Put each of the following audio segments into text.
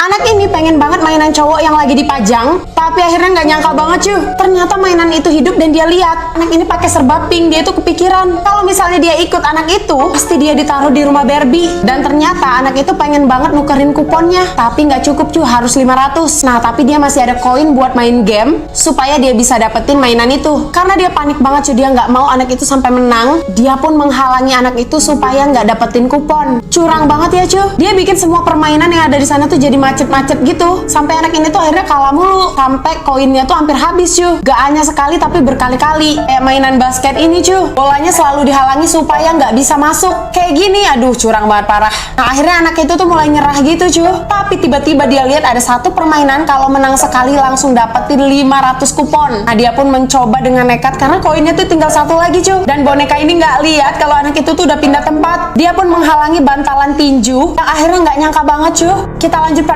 Anak ini pengen banget mainan cowok yang lagi dipajang, tapi akhirnya nggak nyangka banget cuy. Ternyata mainan itu hidup dan dia lihat anak ini pakai serba pink. Dia tuh kepikiran kalau misalnya dia ikut anak itu, pasti dia ditaruh di rumah Barbie. Dan ternyata anak itu pengen banget nukerin kuponnya, tapi nggak cukup cuy, harus 500. Nah, tapi dia masih ada koin buat main game supaya dia bisa dapetin mainan itu. Karena dia panik banget cuy, dia nggak mau anak itu sampai menang. Dia pun menghalangi anak itu supaya nggak dapetin kupon. Curang banget ya cuy. Dia bikin semua permainan yang ada di sana tuh jadi macet-macet gitu, sampai anak ini tuh akhirnya kalah mulu, sampai koinnya tuh hampir habis cuy. Gak hanya sekali tapi berkali-kali. Kayak mainan basket ini cuy, bolanya selalu dihalangi supaya nggak bisa masuk. Kayak gini, aduh curang banget parah. Nah akhirnya anak itu tuh mulai nyerah gitu cuy. Tapi tiba-tiba dia lihat ada satu permainan kalau menang sekali langsung dapetin 500 kupon. Nah dia pun mencoba dengan nekat karena koinnya tuh tinggal satu lagi cuy. Dan boneka ini nggak lihat kalau anak itu tuh udah pindah tempat. Dia pun menghalangi bantalan tinju yang akhirnya nggak nyangka banget cuy. Kita lanjut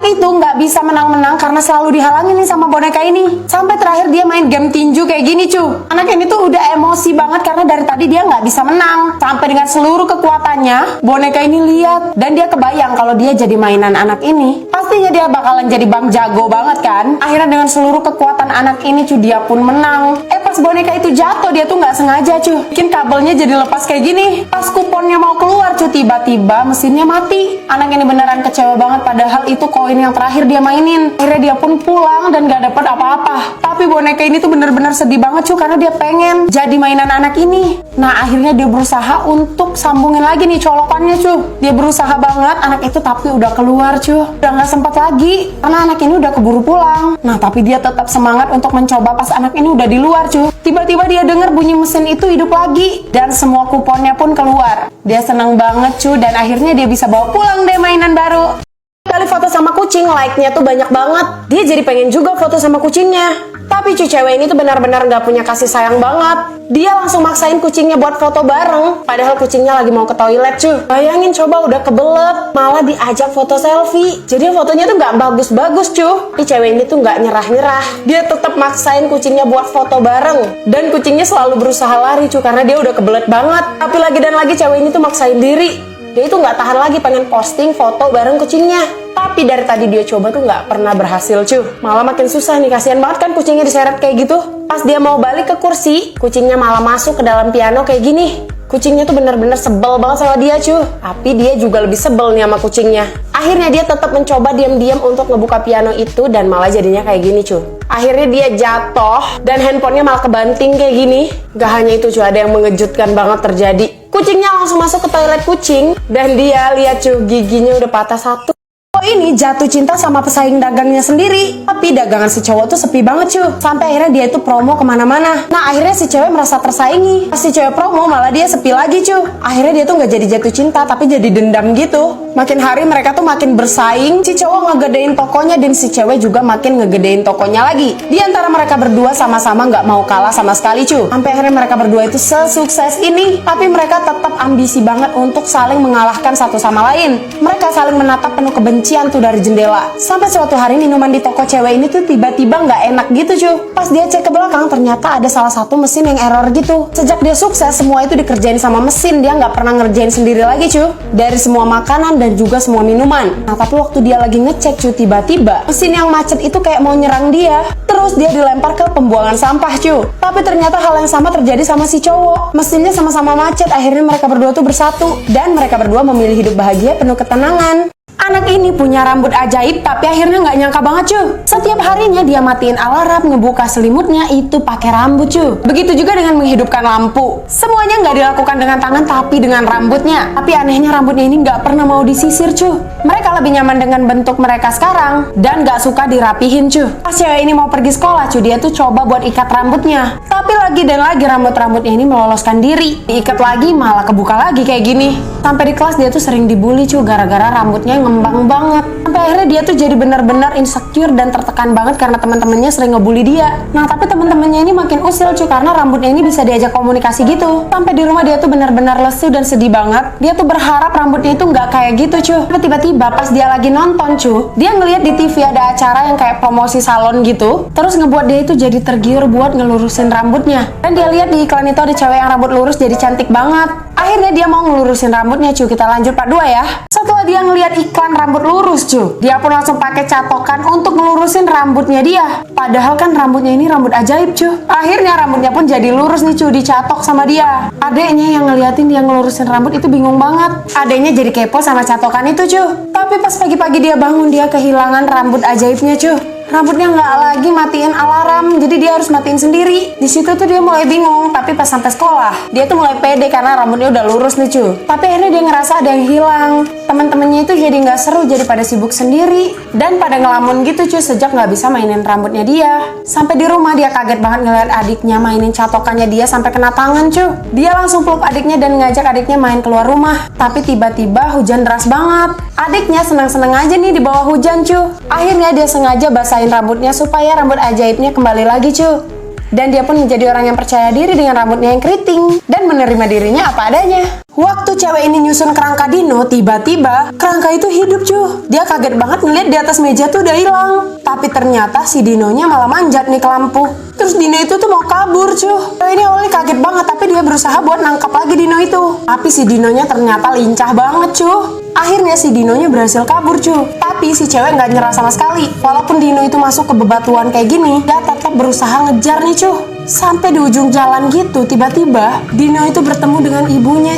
itu nggak bisa menang-menang karena selalu dihalangi nih sama boneka ini. Sampai terakhir dia main game tinju kayak gini cuy. Anak ini tuh udah emosi banget karena dari tadi dia nggak bisa menang. Sampai dengan seluruh kekuatannya boneka ini lihat, dan dia kebayang kalau dia jadi mainan anak ini, pastinya dia bakalan jadi bang jago banget kan. Akhirnya dengan seluruh kekuatan anak ini cuy, dia pun menang. Pas boneka itu jatuh, dia tuh nggak sengaja cuy, bikin kabelnya jadi lepas kayak gini. Pas kuponnya mau keluar cuy, tiba-tiba mesinnya mati. Anak ini beneran kecewa banget, padahal itu koin yang terakhir dia mainin. Akhirnya dia pun pulang dan gak dapet apa-apa. Tapi boneka ini tuh bener-bener sedih banget cuy, karena dia pengen jadi mainan anak ini. Nah akhirnya dia berusaha untuk sambungin lagi nih colokannya cuy. Dia berusaha banget anak itu, tapi udah keluar cuy, udah gak sempat lagi karena anak ini udah keburu pulang. Nah tapi dia tetap semangat untuk mencoba. Pas anak ini udah di luar cuy, tiba-tiba dia dengar bunyi mesin itu hidup lagi dan semua kuponnya pun keluar. Dia senang banget cuy, dan akhirnya dia bisa bawa pulang deh mainan baru. Kali foto sama kucing, like-nya tuh banyak banget. Dia jadi pengen juga foto sama kucingnya. Tapi cuy, cewek ini tuh benar-benar gak punya kasih sayang banget. Dia langsung maksain kucingnya buat foto bareng, padahal kucingnya lagi mau ke toilet cuy. Bayangin coba, udah kebelet malah diajak foto selfie. Jadi fotonya tuh gak bagus-bagus cuy. Tapi cewek ini tuh gak nyerah-nyerah. Dia tetap maksain kucingnya buat foto bareng. Dan kucingnya selalu berusaha lari cuy, karena dia udah kebelet banget. Tapi lagi dan lagi cewek ini tuh maksain diri. Dia itu nggak tahan lagi pengen posting foto bareng kucingnya. Tapi dari tadi dia coba tuh nggak pernah berhasil cuy. Malah makin susah nih, kasihan banget kan kucingnya diseret kayak gitu. Pas dia mau balik ke kursi, kucingnya malah masuk ke dalam piano kayak gini. Kucingnya tuh bener-bener sebel banget sama dia cuy. Tapi dia juga lebih sebel nih sama kucingnya. Akhirnya dia tetap mencoba diam-diam untuk ngebuka piano itu, dan malah jadinya kayak gini cuy. Akhirnya dia jatuh dan handphonenya malah kebanting kayak gini. Gak hanya itu cuy, ada yang mengejutkan banget terjadi. Kucingnya langsung masuk ke toilet kucing, dan dia lihat cuy, giginya udah patah satu. Ini jatuh cinta sama pesaing dagangnya sendiri. Tapi dagangan si cowok tuh sepi banget cuy. Sampai akhirnya dia itu promo kemana-mana. Nah akhirnya si cewek merasa tersaingi. Pas si cewek promo malah dia sepi lagi cuy. Akhirnya dia tuh gak jadi jatuh cinta, tapi jadi dendam gitu. Makin hari mereka tuh makin bersaing. Si cowok ngegedein tokonya, dan si cewek juga makin ngegedein tokonya lagi. Di antara mereka berdua sama-sama gak mau kalah sama sekali cuy. Sampai akhirnya mereka berdua itu sesukses ini. Tapi mereka tetap ambisi banget untuk saling mengalahkan satu sama lain. Mereka saling menatap penuh kebencian tuh dari jendela. Sampai suatu hari minuman di toko cewek ini tuh tiba-tiba nggak enak gitu cuy. Pas dia cek ke belakang, ternyata ada salah satu mesin yang error gitu. Sejak dia sukses, semua itu dikerjain sama mesin. Dia nggak pernah ngerjain sendiri lagi cuy. Dari semua makanan dan juga semua minuman. Nah tapi waktu dia lagi ngecek cuy, tiba-tiba mesin yang macet itu kayak mau nyerang dia. Terus dia dilempar ke pembuangan sampah cuy. Tapi ternyata hal yang sama terjadi sama si cowok. Mesinnya sama-sama macet. Akhirnya mereka berdua tuh bersatu, dan mereka berdua memilih hidup bahagia penuh ketenangan. Anak ini punya rambut ajaib, tapi akhirnya nggak nyangka banget cuy. Setiap harinya dia matiin alarm, ngebuka selimutnya itu pakai rambut cuy. Begitu juga dengan menghidupkan lampu. Semuanya nggak dilakukan dengan tangan, tapi dengan rambutnya. Tapi anehnya rambutnya ini nggak pernah mau disisir cuy. Mereka lebih nyaman dengan bentuk mereka sekarang dan nggak suka dirapihin cuy. Pas cewek ini mau pergi sekolah cuy, dia tuh coba buat ikat rambutnya. Tapi lagi dan lagi rambut-rambutnya ini meloloskan diri. Diikat lagi malah kebuka lagi kayak gini. Sampai di kelas dia tuh sering dibully cuy, gara-gara rambutnya ngembang banget. Sampai akhirnya dia tuh jadi benar-benar insecure dan tertekan banget karena teman-temannya sering ngebully dia. Nah tapi teman-temannya ini makin usil cuy, karena rambutnya ini bisa diajak komunikasi gitu. Sampai di rumah dia tuh benar-benar lesu dan sedih banget. Dia tuh berharap rambutnya itu nggak kayak gitu cuy. Tapi tiba-tiba pas pas dia lagi nonton dia ngeliat di TV ada acara yang kayak promosi salon gitu, terus ngebuat dia itu jadi tergiur buat ngelurusin rambutnya. Dan dia lihat di iklan itu ada cewek yang rambut lurus jadi cantik banget. Akhirnya dia mau ngelurusin rambutnya Kita lanjut part 2 ya. Setelah dia ngeliat iklan rambut lurus dia pun langsung pakai catokan untuk ngelurusin rambutnya dia. Padahal kan rambutnya ini rambut ajaib Akhirnya rambutnya pun jadi lurus nih dicatok sama dia. Adeknya yang ngeliatin dia ngelurusin rambut itu bingung banget. Adeknya jadi kepo sama catokan itu Tapi pas pagi-pagi dia bangun, dia kehilangan rambut ajaibnya Rambutnya nggak lagi matiin alarm, jadi dia harus matiin sendiri. Di situ tuh dia mulai bingung, tapi pas sampai sekolah, dia tuh mulai pede karena rambutnya udah lurus nih Tapi akhirnya dia ngerasa ada yang hilang. Teman-temannya itu jadi nggak seru, jadi pada sibuk sendiri dan pada ngelamun gitu sejak nggak bisa mainin rambutnya dia. Sampai di rumah dia kaget banget ngeliat adiknya mainin catokannya dia sampai kena tangan Dia langsung peluk adiknya dan ngajak adiknya main keluar rumah. Tapi tiba-tiba hujan deras banget. Adiknya senang-senang aja nih di bawah hujan Akhirnya dia sengaja basahin rambutnya supaya rambut ajaibnya kembali lagi Dan dia pun menjadi orang yang percaya diri dengan rambutnya yang keriting dan menerima dirinya apa adanya. Waktu cewek ini nyusun kerangka Dino, tiba-tiba kerangka itu hidup Dia kaget banget ngeliat di atas meja tuh udah hilang. Tapi ternyata si Dinonya malah manjat nih ke lampu. Terus Dino itu tuh mau kabur Cewek ini awalnya kaget banget, tapi dia berusaha buat nangkap lagi Dino itu. Tapi si Dinonya ternyata lincah banget Akhirnya si Dinonya berhasil kabur Tapi si cewek nggak nyerah sama sekali. Walaupun Dino itu masuk ke bebatuan kayak gini, dia tetap berusaha ngejar nih Sampai di ujung jalan gitu, tiba-tiba Dino itu bertemu dengan ibunya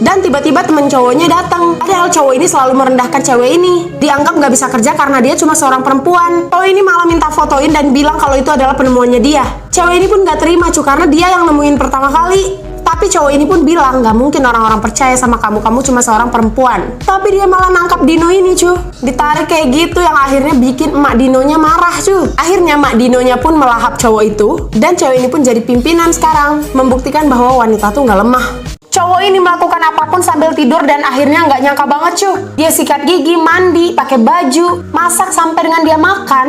Dan tiba-tiba temen cowoknya datang. Padahal cowok ini selalu merendahkan cewek ini. Dianggap nggak bisa kerja karena dia cuma seorang perempuan. Cowok ini malah minta fotoin dan bilang kalau itu adalah penemuannya dia. Cewek ini pun nggak terima karena dia yang nemuin pertama kali. Tapi cowok ini pun bilang, nggak mungkin orang-orang percaya sama kamu cuma seorang perempuan. Tapi dia malah nangkap Dino ini ditarik kayak gitu yang akhirnya bikin emak Dinonya marah Akhirnya emak Dinonya pun melahap cowok itu. Dan cewek ini pun jadi pimpinan sekarang, membuktikan bahwa wanita tuh nggak lemah. Cowok ini melakukan apapun sambil tidur dan akhirnya nggak nyangka banget Dia sikat gigi, mandi, pakai baju, masak sampai dengan dia makan.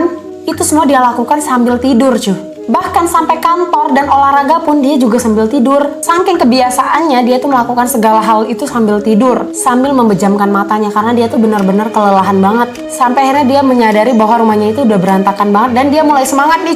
Itu semua dia lakukan sambil tidur Bahkan sampai kantor dan olahraga pun dia juga sambil tidur. Saking kebiasaannya dia tuh melakukan segala hal itu sambil tidur, sambil membejamkan matanya karena dia tuh benar-benar kelelahan banget. Sampai akhirnya dia menyadari bahwa rumahnya itu udah berantakan banget dan dia mulai semangat nih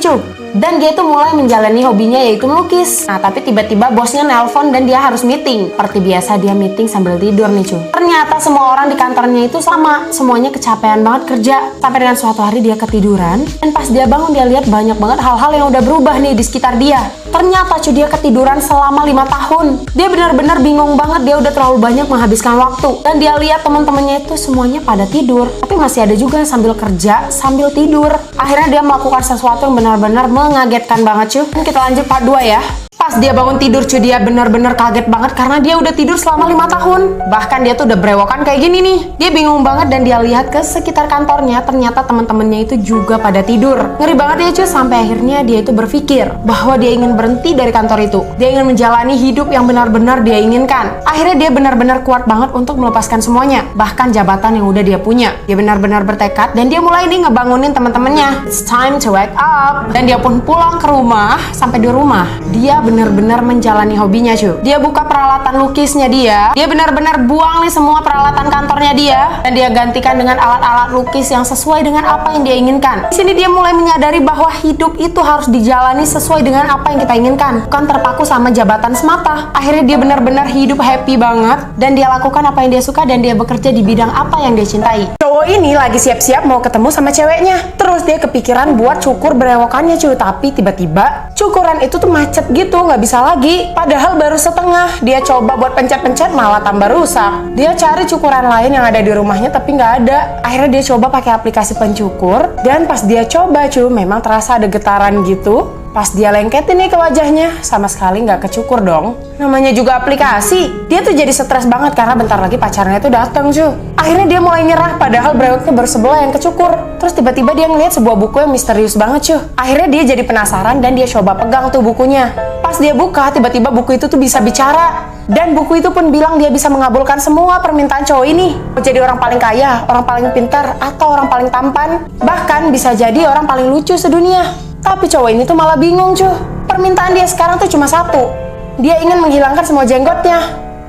Dan dia tuh mulai menjalani hobinya yaitu melukis. Nah tapi tiba-tiba bosnya nelpon dan dia harus meeting. Seperti biasa dia meeting sambil tidur nih Ternyata semua orang di kantornya itu sama, semuanya kecapean banget kerja. Sampai dengan suatu hari dia ketiduran. Dan pas dia bangun dia lihat banyak banget hal-hal yang udah berubah nih di sekitar dia. Ternyata dia ketiduran selama 5 tahun. Dia benar-benar bingung banget, dia udah terlalu banyak menghabiskan waktu. Dan dia lihat teman-temannya itu semuanya pada tidur, tapi masih ada juga yang sambil kerja, sambil tidur. Akhirnya dia melakukan sesuatu yang benar-benar mengagetkan banget Kita lanjut part 2 ya. Pas dia bangun tidur dia benar-benar kaget banget karena dia udah tidur selama 5 tahun. Bahkan dia tuh udah berewokan kayak gini nih. Dia bingung banget dan dia lihat ke sekitar kantornya, ternyata teman-temannya itu juga pada tidur. Ngeri banget ya sampai akhirnya dia itu berpikir bahwa dia ingin berhenti dari kantor itu. Dia ingin menjalani hidup yang benar-benar dia inginkan. Akhirnya dia benar-benar kuat banget untuk melepaskan semuanya, bahkan jabatan yang udah dia punya. Dia benar-benar bertekad dan dia mulai nih ngebangunin teman-temannya. It's time to wake up. Dan dia pun pulang ke rumah. Sampai di rumah dia benar-benar menjalani hobinya Dia buka peralatan lukisnya dia benar-benar buang nih semua peralatan kantornya dia dan dia gantikan dengan alat-alat lukis yang sesuai dengan apa yang dia inginkan. Di sini dia mulai menyadari bahwa hidup itu harus dijalani sesuai dengan apa yang kita inginkan, bukan terpaku sama jabatan semata. Akhirnya dia benar-benar hidup happy banget dan dia lakukan apa yang dia suka dan dia bekerja di bidang apa yang dia cintai. Cowok ini lagi siap-siap mau ketemu sama ceweknya. Terus dia kepikiran buat cukur berewokannya tapi tiba-tiba cukuran itu tuh macet gitu, nggak bisa lagi. Padahal baru setengah. Dia coba buat pencet-pencet malah tambah rusak. Dia cari cukuran lain yang ada di rumahnya tapi nggak ada. Akhirnya dia coba pakai aplikasi pencukur dan pas dia coba memang terasa ada getaran gitu. Pas dia lengketin nih ke wajahnya, sama sekali nggak kecukur dong. Namanya juga aplikasi. Dia tuh jadi stres banget karena bentar lagi pacarnya tuh datang Akhirnya dia mulai nyerah padahal brewoknya baru sebelah yang kecukur. Terus tiba-tiba dia ngeliat sebuah buku yang misterius banget Akhirnya dia jadi penasaran dan dia coba pegang tuh bukunya. Pas dia buka, tiba-tiba buku itu tuh bisa bicara. Dan buku itu pun bilang dia bisa mengabulkan semua permintaan cowok ini. Mau jadi orang paling kaya, orang paling pintar, atau orang paling tampan. Bahkan bisa jadi orang paling lucu sedunia. Tapi cowok ini tuh malah bingung Permintaan dia sekarang tuh cuma satu. Dia ingin menghilangkan semua jenggotnya.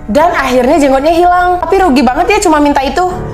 Dan akhirnya jenggotnya hilang. Tapi rugi banget ya cuma minta itu.